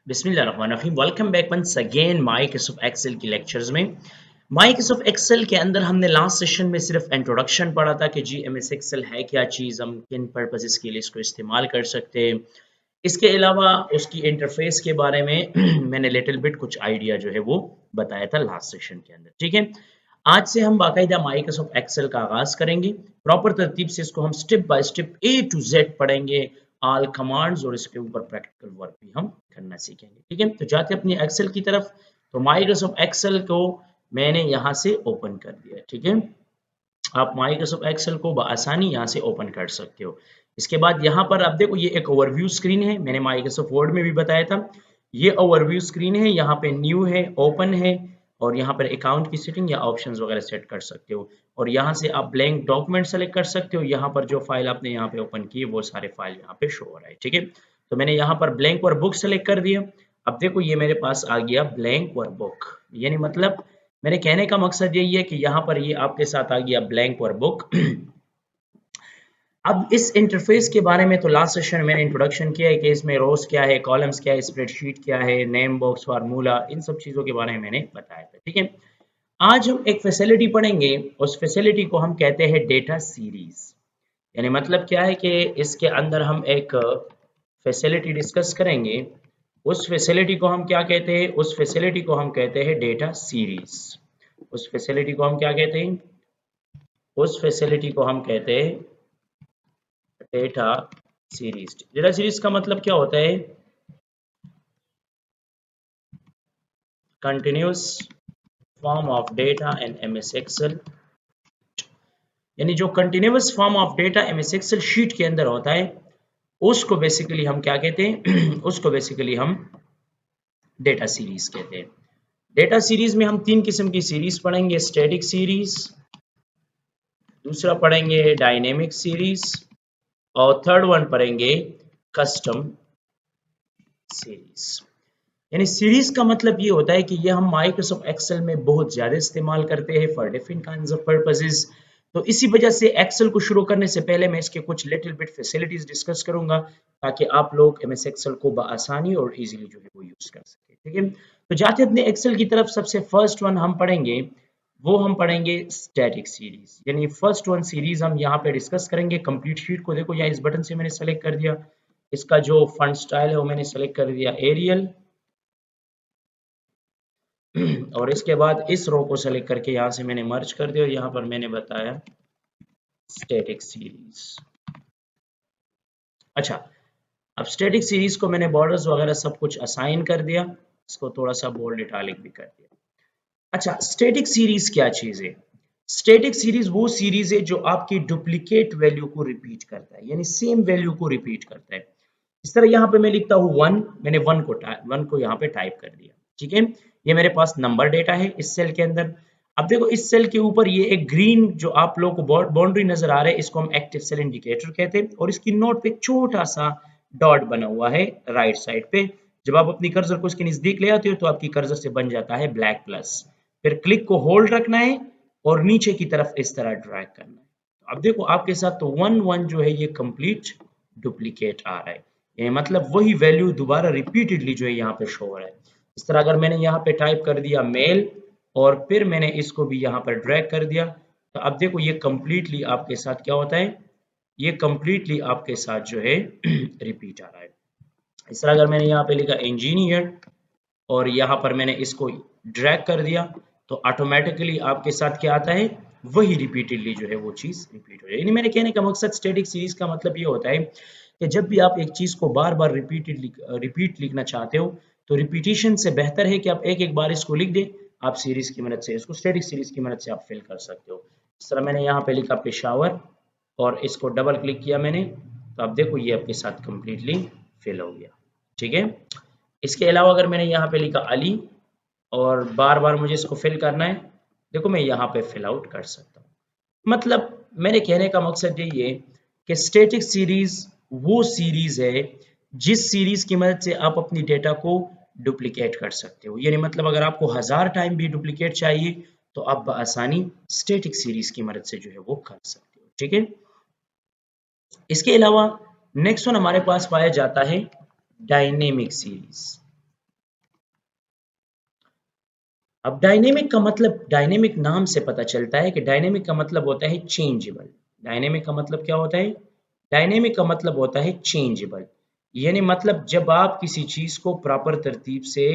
बिस्मिल्लाहिर्रहमानिर्रहीम। Welcome back once again Microsoft Excel की lectures में। माइक्रोसॉफ्ट एक्सेल के अंदर हमने लास्ट सेशन में सिर्फ इंट्रोडक्शन पढ़ा था कि जी एमएस एक्सेल है क्या चीज़, हम किन पर्पसेस के लिए इसको इस्तेमाल कर सकते हैं। इसके अलावा उसकी इंटरफेस के बारे में मैंने लिटिल बिट कुछ आइडिया जो है वो बताया था लास्ट सेशन के अंदर। ठीक है, आज से हम बाकायदा माइक्रोसॉफ्ट एक्सेल का आगाज करेंगे। प्रॉपर तरतीब से इसको हम step by step A to Z पढ़ेंगे, ऑल कमांड्स, और इसके ऊपर प्रैक्टिकल वर्क भी हम करना सीखेंगे। ठीक है, तो जाते अपनी एक्सेल की तरफ। तो माइक्रोसॉफ्ट एक्सेल को मैंने यहाँ से ओपन कर दिया। ठीक है, आप माइक्रोसॉफ्ट एक्सेल को बआसानी यहाँ से ओपन कर सकते हो। इसके बाद यहाँ पर आप देखो, ये एक ओवरव्यू स्क्रीन है। मैंने माइक्रोसॉफ्ट वर्ड में भी बताया था, ये ओवरव्यू स्क्रीन है। यहाँ पे न्यू है, ओपन है, और यहाँ पर अकाउंट की सेटिंग या ऑप्शंस वगैरह सेट कर सकते हो। और यहाँ से आप ब्लैंक डॉक्यूमेंट सेलेक्ट कर सकते हो। यहाँ पर जो फाइल आपने यहाँ पे ओपन की है वो सारे फाइल यहाँ पे शो हो रहा है। ठीक है, तो मैंने यहाँ पर ब्लैंक वर्कबुक सेलेक्ट कर दिया। अब देखो, ये मेरे पास आ गया ब्लैंक वर्कबुक। यानी मतलब मेरे कहने का मकसद यही है कि यहाँ पर ये आपके साथ आ गया ब्लैंक वर्कबुक। अब इस इंटरफेस के बारे में तो लास्ट सेशन में मैंने इंट्रोडक्शन किया है कि इसमें रोज क्या है, कॉलम्स क्या है, स्प्रेडशीट क्या है, नेम बॉक्स, फार्मूला, इन सब चीज़ों के बारे में मैंने बताया था। ठीक है, आज हम एक फैसिलिटी पढ़ेंगे। उस फैसिलिटी को हम कहते हैं डेटा सीरीज। यानी मतलब क्या है कि इसके अंदर हम एक फैसिलिटी डिस्कस करेंगे। उस फैसिलिटी को हम क्या कहते हैं? उस फैसिलिटी को हम कहते हैं डेटा सीरीज। उस फैसिलिटी को हम क्या कहते हैं? उस फैसिलिटी को हम कहते हैं डेटा सीरीज। डेटा सीरीज का मतलब क्या होता है? Continuous form of data in MS Excel. यानी जो continuous form of data MS Excel sheet के अंदर होता है, उसको बेसिकली हम क्या कहते हैं? उसको बेसिकली हम डेटा सीरीज कहते हैं। डेटा सीरीज में हम तीन किस्म की सीरीज पढ़ेंगे। स्टैटिक सीरीज, दूसरा पढ़ेंगे डायनेमिक सीरीज, और थर्ड वन पढ़ेंगे कस्टम सीरीज। यानी सीरीज का मतलब ये होता है कि ये हम माइक्रोसॉफ्ट एक्सेल में बहुत ज़्यादा इस्तेमाल करते हैं for different kinds of purposes. तो इसी वजह से एक्सेल को शुरू करने से पहले मैं इसके कुछ लिटिल बिट फैसिलिटीज डिस्कस करूंगा, ताकि आप लोग एमएस एक्सेल को बआसानी और इजीली जो है वो यूज कर सके। ठीक है, तो जाते अपने एक्सेल की तरफ, सबसे फर्स्ट वन हम पढ़ेंगे, वो हम पढ़ेंगे स्टैटिक सीरीज। यानी फर्स्ट वन सीरीज हम यहाँ पे डिस्कस करेंगे। कंप्लीट शीट को देखो, यहाँ इस बटन से मैंने सेलेक्ट कर दिया। इसका जो फॉन्ट स्टाइल है वो मैंने सेलेक्ट कर दिया एरियल, और इसके बाद इस रो को सेलेक्ट करके यहाँ से मैंने मर्ज कर दिया, और यहाँ पर मैंने बताया स्टैटिक सीरीज। अच्छा, अब स्टैटिक सीरीज को मैंने बॉर्डर्स वगैरह सब कुछ असाइन कर दिया, इसको थोड़ा सा बोल्ड इटालिक भी कर दिया। अच्छा, स्टैटिक सीरीज क्या चीज है? स्टैटिक सीरीज वो सीरीज है जो आपकी डुप्लीकेट वैल्यू को रिपीट करता है, यानी सेम वैल्यू को रिपीट करता है। इस तरह यहाँ पे मैं लिखता हूँ वन, मैंने वन को यहाँ पे टाइप कर दिया। ठीक है, ये मेरे पास नंबर डेटा है इस सेल के अंदर। अब देखो, इस सेल के ऊपर ये एक ग्रीन जो आप लोगों को बाउंड्री नजर आ रहा है, इसको हम एक्टिव सेल इंडिकेटर कहते हैं, और इसकी नोट पे एक छोटा सा डॉट बना हुआ है राइट साइड पे। जब आप अपनी कर्सर को इसके नजदीक ले आते हो तो आपकी कर्सर से बन जाता है ब्लैक प्लस। फिर क्लिक को होल्ड रखना है और नीचे की तरफ इस तरह ड्रैग करना है। अब देखो आपके साथ तो वन वन जो है ये कंप्लीट डुप्लीकेट आ रहा है। ये मतलब वही वैल्यू दोबारा रिपीटेडली जो है यहाँ पे शो हो रहा है। इस तरह अगर मैंने यहाँ पे टाइप कर दिया मेल, और फिर मैंने इसको भी यहाँ पर ड्रैग कर दिया, तो अब देखो ये कंप्लीटली आपके साथ क्या होता है? ये कंप्लीटली आपके साथ जो है रिपीट आ रहा है। इस तरह अगर मैंने यहाँ पे लिखा इंजीनियर, और यहाँ पर मैंने इसको ड्रैग कर दिया, तो ऑटोमेटिकली आपके साथ क्या आता है? वही रिपीटेडली जो है वो चीज रिपीट हो जाए। यानी मेरे कहने का मकसद स्टैटिक सीरीज का मतलब ये होता है कि जब भी आप एक चीज को बार बार रिपीट लिखना चाहते हो, तो रिपीटिशन से बेहतर है कि आप एक एक बार इसको लिख दें। आप सीरीज की मदद से इसको स्टैटिक सीरीज की मदद से आप फिल कर सकते हो। इस तरह मैंने यहाँ पे लिखा पेशावर, और इसको डबल क्लिक किया मैंने, तो आप देखो ये आपके साथ कंप्लीटली फिल हो गया। ठीक है, इसके अलावा अगर मैंने यहाँ पे लिखा अली, और बार बार मुझे इसको फिल करना है, देखो मैं यहाँ पे फिल आउट कर सकता हूँ। मतलब मेरे कहने का मकसद यही है कि स्टैटिक सीरीज वो सीरीज है जिस सीरीज की मदद से आप अपनी डेटा को डुप्लीकेट कर सकते हो। यानी मतलब अगर आपको 1000 टाइम भी डुप्लीकेट चाहिए, तो आप आसानी स्टैटिक सीरीज की मदद से जो है वो कर सकते हो। ठीक है, इसके अलावा नेक्स्ट वन हमारे पास पाया जाता है डायनेमिक सीरीज। अब डायनेमिक का मतलब, डायनेमिक नाम से पता चलता है कि डायनेमिक का मतलब होता है चेंजेबल। डायनेमिक का मतलब क्या होता है? डायनेमिक का मतलब होता है चेंजेबल। यानी मतलब जब आप किसी चीज को प्रॉपर तरतीब से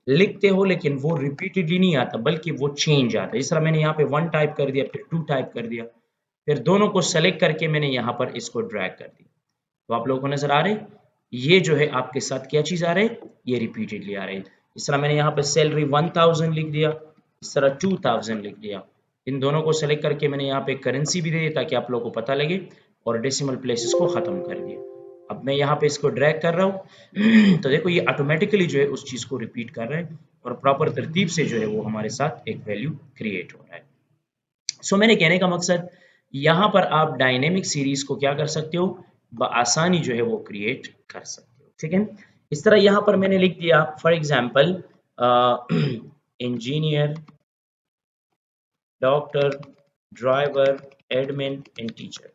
लिखते हो लेकिन वो रिपीटेडली नहीं आता बल्कि वो चेंज आता है। जिस तरह मैंने यहाँ पे 1 टाइप कर दिया, फिर 2 टाइप कर दिया, फिर दोनों को सेलेक्ट करके मैंने यहाँ पर इसको ड्रैग कर दिया। तो आप लोगों को नजर आ रहे हैं? ये जो है आपके साथ क्या चीज आ रही है? ये रिपीटेडली आ रही है। इस तरह मैंने यहाँ पे सैलरी 1000 लिख दिया, इस तरह 2000 लिख दिया। इन दोनों को सेलेक्ट करके मैंने यहाँ पे करेंसी भी दे दी ताकि आप लोगों को पता लगे, और डेसिमल प्लेसेस को खत्म कर दिया। अब मैं यहाँ पे इसको ड्रैग कर रहा हूँ तो देखो ये ऑटोमेटिकली जो है उस चीज को रिपीट कर रहा है और प्रॉपर तरतीब से जो है वो हमारे साथ एक वैल्यू क्रिएट हो रहा है। सो मैंने कहने का मकसद, यहाँ पर आप डायनेमिक सीरीज को क्या कर सकते हो, बआसानी जो है वो क्रिएट कर सकते हो। ठीक है, इस तरह यहाँ पर मैंने लिख दिया for example engineer, doctor, driver, admin and teacher.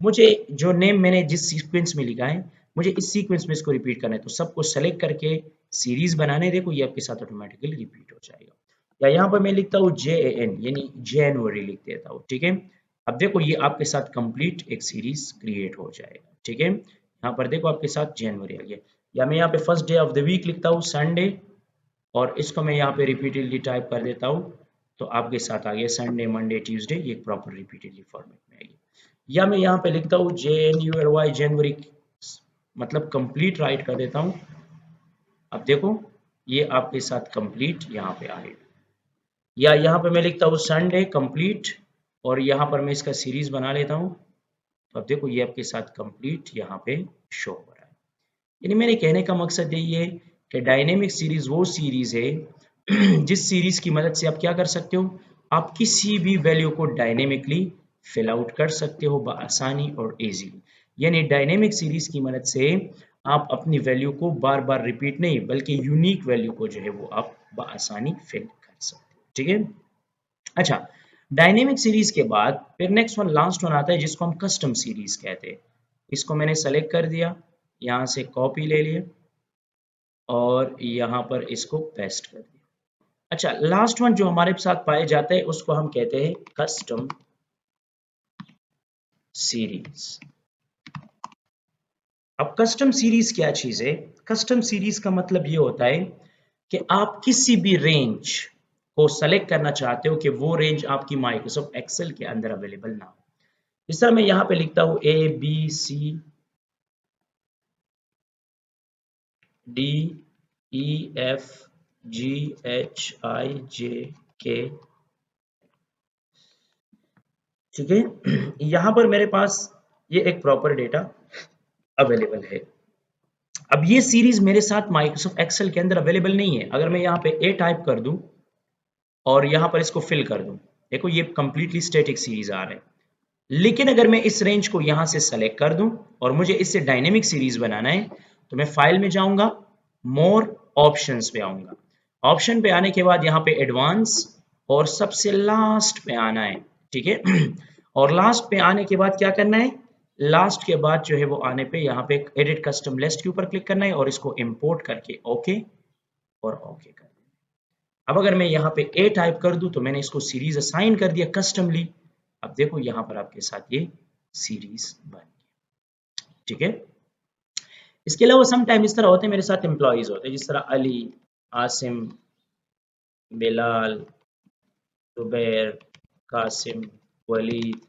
मुझे जो नेम मैंने जिस सीक्वेंस में लिखा है, मुझे इस सीक्वेंस में इसको रिपीट करना है, तो सबको सेलेक्ट करके सीरीज बनाने, देखो ये आपके साथ ऑटोमेटिकली रिपीट हो जाएगा। या यहाँ पर मैं लिखता हूँ JAN यानी जनवरी लिख देता हूँ। ठीक है, अब देखो ये आपके साथ कंप्लीट एक सीरीज क्रिएट हो जाएगा। ठीक है, यहाँ पर देखो आपके साथ जनवरी आ गया। या मैं यहाँ पे first day of the week लिखता हूँ संडे, और इसको मैं यहाँ पे रिपीटेडली टाइप कर देता हूँ, तो आपके साथ आ गया संडे, मंडे, ट्यूसडे, ये प्रॉपर रिपीटेडली फॉर्मेट में आएगी। या मैं यहाँ पे लिखता हूँ JNURY जनवरी, मतलब कंप्लीट राइट कर देता हूँ। अब देखो ये आपके साथ कंप्लीट यहाँ पे आएगा। या यहाँ पे मैं लिखता हूँ संडे कंप्लीट, और यहाँ पर मैं इसका सीरीज बना लेता हूँ, तो अब देखो ये आपके साथ कंप्लीट यहाँ पे शो हो रहा है। यानी मेरे कहने का मकसद यही है कि डायनेमिक सीरीज वो सीरीज है जिस सीरीज की मदद से आप क्या कर सकते हो, आप किसी भी वैल्यू को डायनेमिकली फिल आउट कर सकते हो बआसानी और इजीली। यानी डायनेमिक सीरीज की मदद से आप अपनी वैल्यू को बार बार रिपीट नहीं बल्कि यूनिक वैल्यू को जो है वो आप बआसानी फिल कर सकते हो। ठीक है, अच्छा, डायनेमिक सीरीज के बाद फिर नेक्स्ट वन, लास्ट वन आता है जिसको हम कस्टम सीरीज कहते हैं। इसको मैंने सेलेक्ट कर दिया, यहाँ से कॉपी ले लिया और यहाँ पर इसको पेस्ट कर दिया। अच्छा, लास्ट वन जो हमारे साथ पाए जाते हैं उसको हम कहते हैं कस्टम सीरीज। अब कस्टम सीरीज क्या चीज है? कस्टम सीरीज का मतलब ये होता है कि आप किसी भी रेंज को सेलेक्ट करना चाहते हो कि वो रेंज आपकी माइक्रोसॉफ्ट एक्सेल के अंदर अवेलेबल ना हो। इस तरह मैं यहाँ पे लिखता हूँ ABCDEFGHIJK। ठीक है, यहाँ पर मेरे पास ये एक प्रॉपर डेटा अवेलेबल है। अब ये सीरीज मेरे साथ माइक्रोसॉफ्ट एक्सेल के अंदर अवेलेबल नहीं है। अगर मैं यहाँ पे A टाइप कर दूं और यहाँ पर इसको फिल कर दूं, देखो ये कंप्लीटली स्टैटिक सीरीज आ रहा है। लेकिन अगर मैं इस रेंज को यहाँ से सेलेक्ट कर दूं और मुझे इससे डायनेमिक सीरीज बनाना है, तो मैं फाइल में जाऊंगा, मोर, ऑप्शंस पे आऊंगा। ऑप्शन पे आने के बाद यहाँ पे एडवांस और सबसे लास्ट पे आना है। ठीक है और लास्ट पे आने के बाद क्या करना है, लास्ट के बाद जो है वो आने पे यहाँ पे एडिट कस्टम लिस्ट के ऊपर क्लिक करना है और इसको इंपोर्ट करके ओके और ओके कर देना। अब अगर मैं यहाँ पे ए टाइप कर दूं तो मैंने इसको सीरीज असाइन कर दिया कस्टमली। अब देखो यहाँ पर आपके साथ ये सीरीज बन गई। ठीक है, इसके अलावा सम टाइम इस तरह होते हैं, मेरे साथ एम्प्लॉइज होते हैं जिस तरह अली, आसिम, बिलाल, जुबैर, कासिम, वलीद,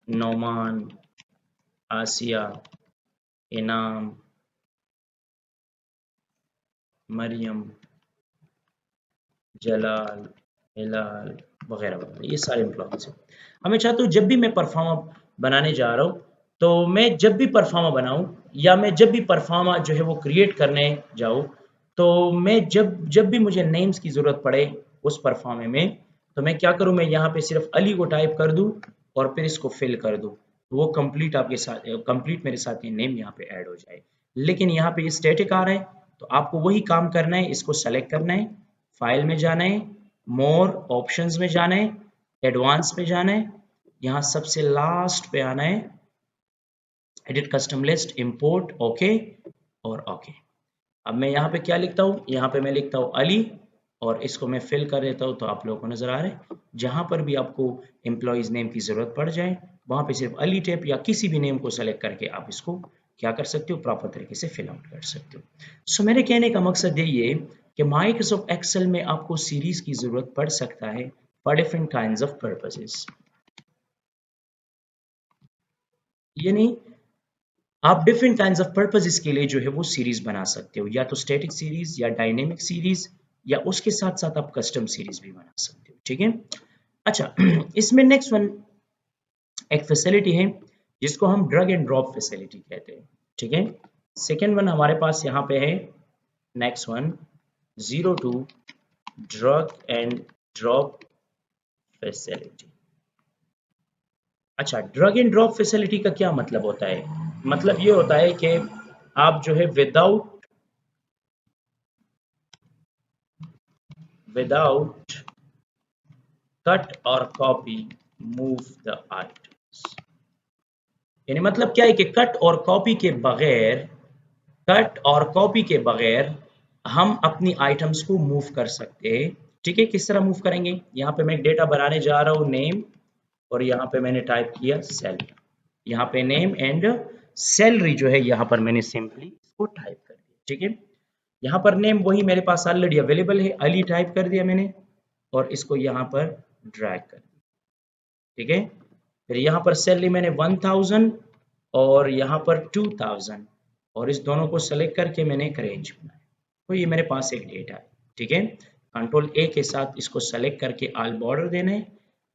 नौमान, आसिया, इनाम, मरियम, जलाल, हिलाल वगैरह वगैरह, ये सारे एम्प्लॉइज हैं। अब मैं चाहता हूँ जब भी मैं परफॉर्मा बनाने जा रहा हूँ, तो मैं जब भी परफॉर्मा बनाऊँ या मैं जब भी परफॉर्मा जो है वो क्रिएट करने जाऊँ, तो मैं जब भी मुझे नेम्स की ज़रूरत पड़े उस परफॉर्मे में, तो मैं क्या करूँ, मैं यहाँ पे सिर्फ अली को टाइप कर दूँ और फिर इसको फिल कर दूँ, वो कंप्लीट आपके साथ, कंप्लीट मेरे साथ ये नेम यहाँ पे ऐड हो जाए। लेकिन यहाँ पे ये स्टैटिक आ रहा है, तो आपको वही काम करना है, इसको सेलेक्ट करना है, फाइल में जाना है, मोर, ऑप्शंस में जाना है, एडवांस में जाना है, यहाँ सबसे लास्ट पे आना है, edit custom list, import, okay और ओके। अब मैं यहाँ पे क्या लिखता हूँ, यहाँ पे मैं लिखता हूँ अली और इसको मैं फिल कर देता हूँ तो आप लोगों को नजर आ रहा है। जहां पर भी आपको एम्प्लॉइज नेम की जरूरत पड़ जाए वहां पे सिर्फ अली टैप या किसी भी नेम को सेलेक्ट करके आप इसको क्या कर सकते हो, प्रॉपर तरीके से फिल आउट कर सकते हो। सो मेरे कहने का मकसद यही है कि माइक्रोसॉफ्ट एक्सेल में आपको सीरीज की जरूरत पड़ सकता है for different kinds of purposes. यानी आप डिफरेंट काइंड्स ऑफ पर्पसेस के लिए जो है वो सीरीज बना सकते हो, या तो स्टैटिक सीरीज या डायनेमिक सीरीज, या उसके साथ साथ आप कस्टम सीरीज भी बना सकते हो। ठीक है। अच्छा इसमें नेक्स्ट वन एक फैसिलिटी है जिसको हम ड्रैग एंड ड्रॉप फैसिलिटी कहते हैं। ठीक है। सेकेंड वन हमारे पास यहाँ पे है next one 02 drag and drop facility. अच्छा ड्रैग एंड ड्रॉप फैसिलिटी का क्या मतलब होता है? मतलब ये होता है कि आप जो है विदाउट कट और कॉपी मूव द आइटम्स। यानी मतलब क्या है कि कट और कॉपी के बगैर हम अपनी आइटम्स को मूव कर सकते हैं। ठीक है। किस तरह मूव करेंगे? यहाँ पे मैं एक डेटा बनाने जा रहा हूँ नेम, और यहाँ पे मैंने टाइप किया सैलरी। यहाँ पे नेम एंड सैलरी जो है यहाँ पर मैंने सिंपली इसको टाइप कर दिया। ठीक है। यहाँ पर नेम वही मेरे पास ऑलरेडी अवेलेबल है, अली टाइप कर दिया मैंने और इसको यहाँ पर ड्रैग कर दिया। ठीक है। फिर यहाँ पर सैलरी मैंने 1000 और यहाँ पर 2000 और इस दोनों को सेलेक्ट करके मैंने एक रेंज बनाया। तो ये मेरे पास एक डेटा है। ठीक है। कंट्रोल ए के साथ इसको सेलेक्ट करके ऑल बॉर्डर देना है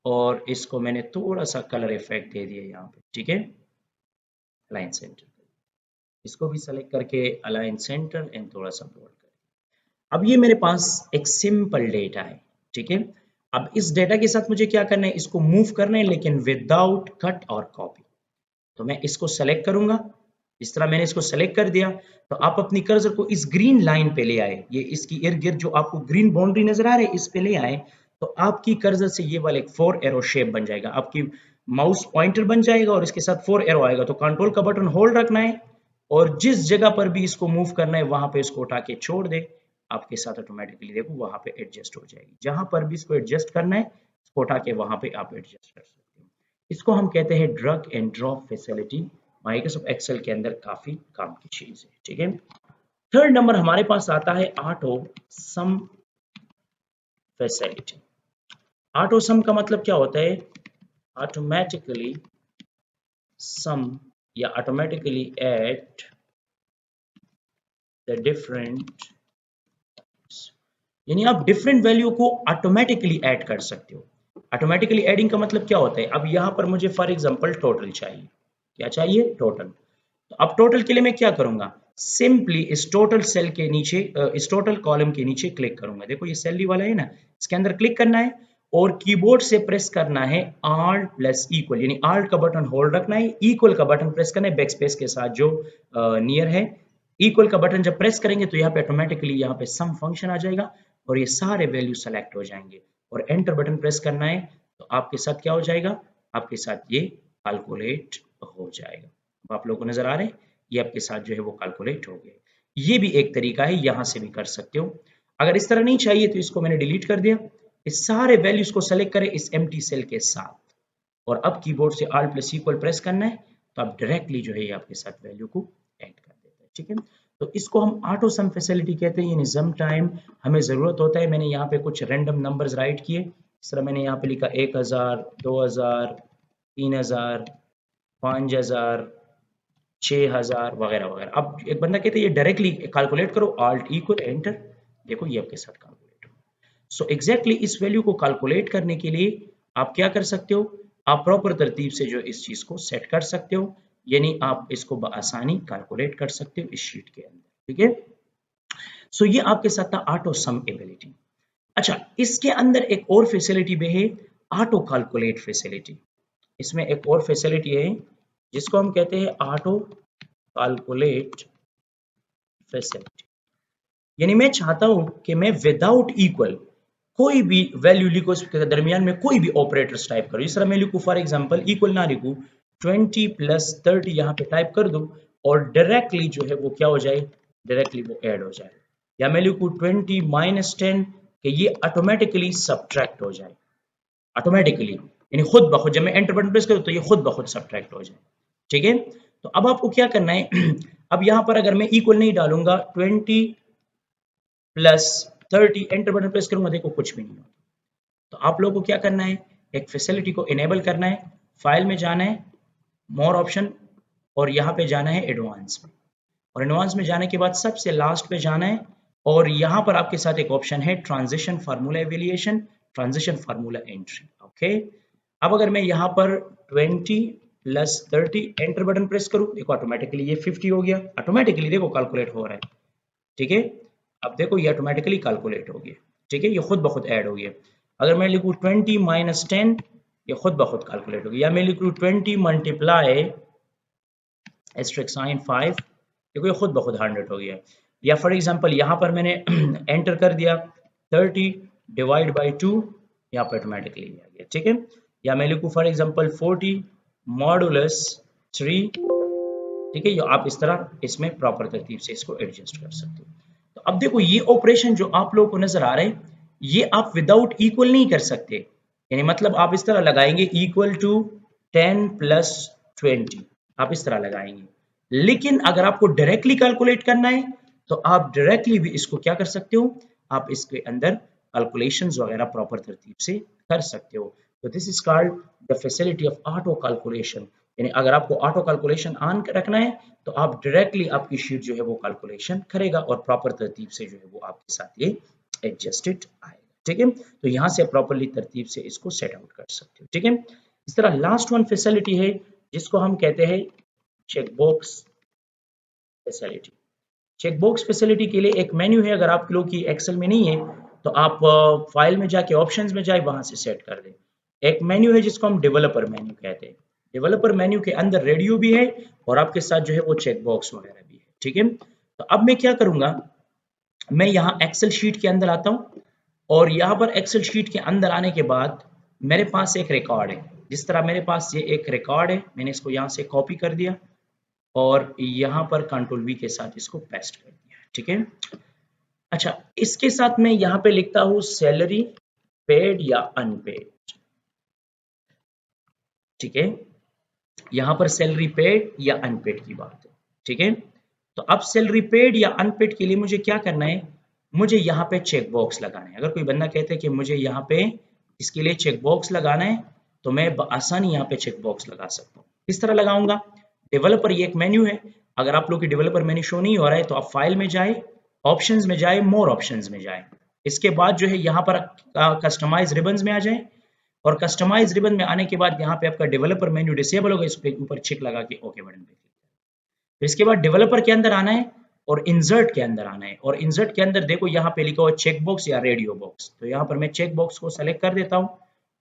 और इसको मैंने थोड़ा सा कलर इफेक्ट दे दिया यहाँ पे। ठीक है। अलाइन सेंटर, इसको भी सेलेक्ट करके अलाइन सेंटर एंड थोड़ा सा बोल्ड कर। अब ये मेरे पास एक सिंपल डेटा है। ठीक है। अब इस डेटा के साथ मुझे क्या करना है, इसको मूव करना है लेकिन विदाउट कट और कॉपी। तो मैं इसको सेलेक्ट करूंगा, इस तरह मैंने इसको सेलेक्ट कर दिया। तो आप अपनी कर्सर को इस ग्रीन लाइन पे ले आए, ये इसकी इर्द गिर्द जो आपको ग्रीन बाउंड्री नजर आ रही है इस पे ले आए, तो आपकी कर्सर से ये वाला एक 4 एरो शेप बन जाएगा, आपकी माउस पॉइंटर बन जाएगा और इसके साथ 4 एरो आएगा। तो कंट्रोल का बटन होल्ड रखना है और जिस जगह पर भी इसको मूव करना है वहां पे इसको उठा के छोड़ दे, आपके साथ ऑटोमेटिकली देखो वहां पे एडजस्ट हो जाएगी। जहां पर भी इसको एडजस्ट करना है इसको उठा के वहां पे आप एडजस्ट कर सकते हो। इसको हम कहते हैं drag and drop facility. Microsoft Excel के अंदर काफी काम की चीज है। ठीक है। थर्ड नंबर हमारे पास आता है ऑटो सम फैसिलिटी। ऑटो सम का मतलब क्या होता है? ऑटोमेटिकली सम या ऑटोमेटिकली ऐड द डिफरेंट, यानी आप डिफरेंट वैल्यू को ऑटोमेटिकली ऐड कर सकते हो। ऑटोमेटिकली एडिंग का मतलब क्या होता है? अब यहां पर मुझे फॉर एग्जांपल टोटल चाहिए। क्या चाहिए? टोटल। तो अब टोटल के लिए मैं क्या करूंगा? सिंपली इस टोटल सेल के नीचे, इस टोटल कॉलम के नीचे क्लिक करूंगा। देखो ये सैलरी वाला है ना, इसके अंदर क्लिक करना है और कीबोर्ड से प्रेस करना है Alt प्लस इक्वल, यानी Alt का बटन होल्ड रखना है, इक्वल का बटन प्रेस करना है बैक स्पेस के साथ जो नियर है। इक्वल का बटन जब प्रेस करेंगे तो यहाँ पे ऑटोमेटिकली यहाँ पे सम फंक्शन आ जाएगा और ये सारे वैल्यू सेलेक्ट हो जाएंगे और एंटर बटन प्रेस करना है तो आपके साथ क्या हो जाएगा? आपके साथ ये कैलकुलेट हो जाएगा। अब आप लोगों को नजर आ रहे हैं ये आपके साथ जो है वो कैलकुलेट हो गए। ये भी एक तरीका है, यहां से भी कर सकते हो। अगर इस तरह नहीं चाहिए तो इसको मैंने डिलीट कर दिया। इस सारे वैल्यूज को सेलेक्ट करें इस एम्प्टी सेल के साथ और अब कीबोर्ड से Alt प्लस इक्वल प्रेस करना है तो आप डायरेक्टली जो है ये आपके साथ वैल्यू को ऐड कर देता है। ठीक है। तो इसको हम ऑटो सम फैसिलिटी कहते हैं। यानी सम टाइम हमें जरूरत होता है, मैंने यहाँ पे कुछ रैंडम नंबर्स राइट किए, इस तरह मैंने यहाँ पे लिखा 1000, 2000, 3000, 5000, 6000 वगैरह वगैरह। अब एक बंदा कहते हैं ये डायरेक्टली कैलकुलेट करो, Alt इक्वल एंटर, देखो ये आपके साथ कैलकुलेट हो। सो एग्जैक्टली इस वैल्यू को कैलकुलेट करने के लिए आप क्या कर सकते हो? आप प्रॉपर तरतीब से जो इस चीज को सेट कर सकते हो, यानी आप इसको बआसानी कैलकुलेट कर सकते हो इस शीट के अंदर। ठीक है। सो ये आपके साथ था ऑटो सम एबिलिटी। अच्छा इसके अंदर एक और फैसिलिटी भी है, ऑटो कैलकुलेट फैसिलिटी। इसमें एक और फैसिलिटी है जिसको हम कहते हैं ऑटो कैलकुलेट फैसिलिटी। यानी मैं चाहता हूं कि मैं विदाउट इक्वल कोई भी वैल्यू लिखो, इसके दरमियान में कोई भी ऑपरेटर्स टाइप करो। इस तरह मैं लिखूं फॉर एग्जांपल इक्वल ना लिखूं, 20 प्लस 30 यहाँ पे टाइप कर दूं और डायरेक्टली जो है वो क्या हो जाए? डायरेक्टली वो ऐड हो जाए। या मैं लिखूं 20 माइनस 10 कि ये ऑटोमेटिकली सब्ट्रैक्ट हो जाए, ऑटोमेटिकली, यानी खुद ब खुद। जब मैं एंटर बटन प्रेस करूँ तो ये खुद ब खुद सब्ट्रैक्ट हो जाए, ठीक है। तो अब आपको क्या करना है अब यहाँ पर अगर मैं इक्वल नहीं डालूंगा 20 प्लस 30, एंटर बटन प्रेस करूंगा, देखो कुछ भी नहीं होता। तो आप लोगों को क्या करना है, एक फैसिलिटी को इनेबल करना है, फाइल में जाना है, मोर ऑप्शन, और यहाँ पे जाना है एडवांस में, और एडवांस में जाने के बाद सबसे लास्ट पे जाना है, और यहाँ पर आपके साथ एक ऑप्शन है transition formula evaluation, transition formula entry, okay. अब अगर मैं यहाँ पर 20 प्लस 30 एंटर बटन प्रेस करूँ, देखो ऑटोमेटिकली ये 50 हो गया, ऑटोमेटिकली देखो कैलकुलेट हो रहा है, ठीक है। अब देखो ये ऑटोमेटिकली कैलकुलेट हो गया, ठीक है, ये खुद ब खुद ऐड हो गया। अगर मैं लिखूँ 20 माइनस 10, ये खुद ब खुद कैलकुलेट हो गया, या मैं लिखूँ 20 मल्टीप्लाई एस्ट्रिक साइन 5, देखो ये खुद ब खुद 100 हो गया। या फॉर एग्जांपल यहाँ पर मैंने एंटर कर दिया 30 डिवाइड बाई 2, यहाँ पर ऑटोमेटिकली आ गया, ठीक है। या मैं लिखूँ फॉर एग्जांपल 40 मॉडुलस 3, ठीक है। ये आप इस तरह इसमें प्रॉपर तरतीब से इसको एडजस्ट कर सकते हो। तो अब देखो ये ऑपरेशन जो आप लोगों को नजर आ रहे हैं, ये आप विदाउट इक्वल नहीं कर सकते, यानी मतलब आप इस तरह लगाएंगे इक्वल टू 10 प्लस 20, आप इस तरह लगाएंगे। लेकिन अगर आपको डायरेक्टली कैलकुलेट करना है तो आप डायरेक्टली भी इसको क्या कर सकते हो, आप इसके अंदर कैलकुलेशंस वगैरह प्रॉपर तरतीब से कर सकते हो। तो this is called the facility of auto calculation, यानी अगर आपको ऑटो कैलकुलेशन ऑन रखना है तो आप डायरेक्टली आपकी शीट जो है वो कैलकुलेशन करेगा और प्रॉपर तरतीब से जो है वो आपके साथ ये एडजस्टेड आएगा, ठीक है। तो यहाँ से प्रॉपरली तरतीब से इसको सेट आउट कर सकते हो, ठीक है। इस तरह लास्ट वन फैसिलिटी है जिसको हम कहते हैं चेकबॉक्स फैसिलिटी। चेकबॉक्स फैसिलिटी के लिए एक मेन्यू है, अगर आप लोग की एक्सेल में नहीं है तो आप फाइल में जाके ऑप्शंस में जाए, वहां से सेट कर दें। एक मेन्यू है जिसको हम डेवलपर मेन्यू कहते हैं। डेवलपर मेन्यू के अंदर रेडियो भी है और आपके साथ जो है वो चेकबॉक्स वगैरह भी है, ठीक है। तो अब मैं क्या करूंगा, मैं यहाँ एक्सेल शीट के अंदर आता हूँ, और यहाँ पर एक्सेल शीट के अंदर आने के बाद मेरे पास एक रिकॉर्ड है, जिस तरह मेरे पास ये एक रिकॉर्ड है, मैंने इसको यहाँ से कॉपी कर दिया और यहाँ पर कंट्रोल वी के साथ इसको पेस्ट कर दिया, ठीक है। अच्छा, इसके साथ मैं यहाँ पे लिखता हूँ सैलरी पेड या अनपेड, ठीक है। यहाँ पर सैलरी पेड या अनपेड की बात है, ठीक है। तो अब सैलरी पेड या अनपेड के लिए मुझे क्या करना है, मुझे यहाँ पे चेक बॉक्स लगाना है। अगर कोई बंदा कहता है कि मुझे यहाँ पे इसके लिए चेक बॉक्स लगाना है तो मैं आसानी यहाँ पे चेक बॉक्स लगा सकता हूँ। किस तरह लगाऊंगा, डेवलपर ये एक मेन्यू है, अगर आप लोग की डेवलपर मेन्यू शो नहीं हो रहा है तो आप फाइल में जाए, ऑप्शंस में जाए, मोर ऑप्शंस में जाए, इसके बाद जो है यहाँ पर कस्टमाइज रिबन्स में आ जाए, और कस्टमाइज रिबन में आने के बाद यहाँ पे आपका डेवलपर मेन्यू डिसेबल होगा, इस पे ऊपर चिक लगा के ओके बटन पे। फिर इसके बाद डेवलपर के अंदर आना है और इंसर्ट के अंदर आना है, और इंसर्ट के अंदर देखो यहाँ पे लिखा हुआ चेक बॉक्स या रेडियो बॉक्स, तो यहाँ पर मैं चेक बॉक्स को सेलेक्ट कर देता हूँ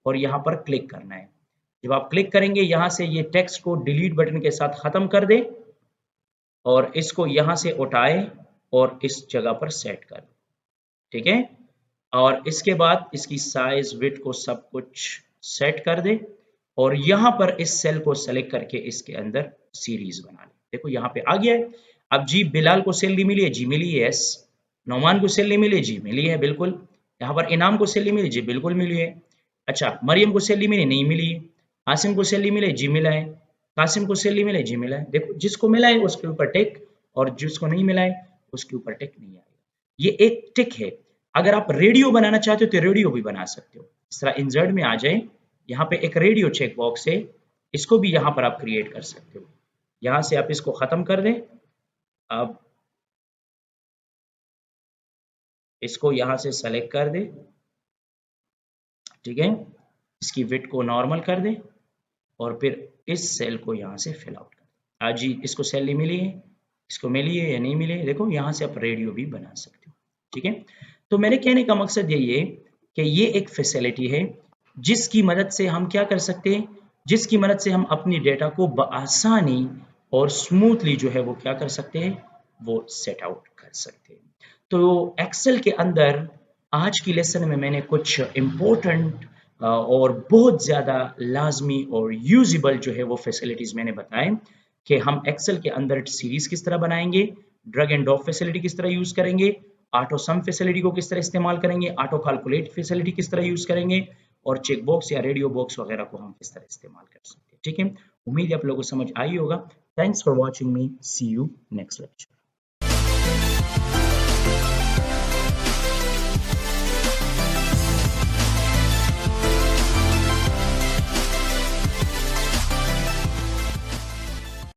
और यहाँ पर क्लिक करना है। जब आप क्लिक करेंगे यहाँ से ये टेक्स्ट को डिलीट बटन के साथ खत्म कर दे और इसको यहाँ से उठाए और इस जगह पर सेट कर, ठीक है। और इसके बाद इसकी साइज विड्थ को सब कुछ सेट कर दे और यहाँ पर इस सेल को सेलेक्ट करके इसके अंदर सीरीज बना ले। देखो यहाँ पे आ गया है। अब जी बिलाल को सैलरी मिली है, जी मिली है, यस। नौमान को सैलरी मिली, जी मिली है, बिल्कुल। यहाँ पर इनाम को सैलरी मिली, जी बिल्कुल मिली है। अच्छा, मरियम को सैलरी मिली, नहीं मिली है। आसिम को सैलरी मिले, जी मिला है। कासिम को सैलरी मिले, जी मिला है। देखो जिसको मिला है उसके ऊपर टिक और जिसको नहीं मिला है उसके ऊपर टिक नहीं आएगा। ये एक टिक है। अगर आप रेडियो बनाना चाहते हो तो रेडियो भी बना सकते हो। इस तरह इंसर्ट में आ जाए, यहाँ पे एक रेडियो चेक बॉक्स है, इसको भी यहाँ पर आप क्रिएट कर सकते हो। यहाँ से आप इसको खत्म कर दें, अब इसको यहाँ से सेलेक्ट कर दे, ठीक है। इसकी विड्थ को नॉर्मल कर दे और फिर इस सेल को यहाँ से फिल आउट कर दे। आज जी इसको सैलरी मिली है, इसको मिली है या नहीं मिली है, देखो यहाँ से आप रेडियो भी बना सकते हो, ठीक है। तो मेरे कहने का मकसद यही है कि ये एक फैसिलिटी है जिसकी मदद से हम क्या कर सकते हैं, जिसकी मदद से हम अपनी डेटा को बआसानी और स्मूथली जो है वो क्या कर सकते हैं, वो सेट आउट कर सकते हैं। तो एक्सेल के अंदर आज की लेसन में मैंने कुछ इम्पोर्टेंट और बहुत ज़्यादा लाजमी और यूजेबल जो है वो फैसिलिटीज़ मैंने बताए कि हम एक्सेल के अंदर सीरीज किस तरह बनाएंगे, ड्रैग एंड ड्रॉप फैसिलिटी किस तरह यूज़ करेंगे, ऑटो सम फैसिलिटी को किस तरह इस्तेमाल करेंगे, ऑटो कैलकुलेट फैसिलिटी किस तरह यूज़ करेंगे और चेक बॉक्स या रेडियो बॉक्स वगैरह को हम किस तरह इस्तेमाल कर सकते हैं। ठीक है, उम्मीद है आप लोगों को समझ आई होगा। Thanks for watching me, see you next lecture.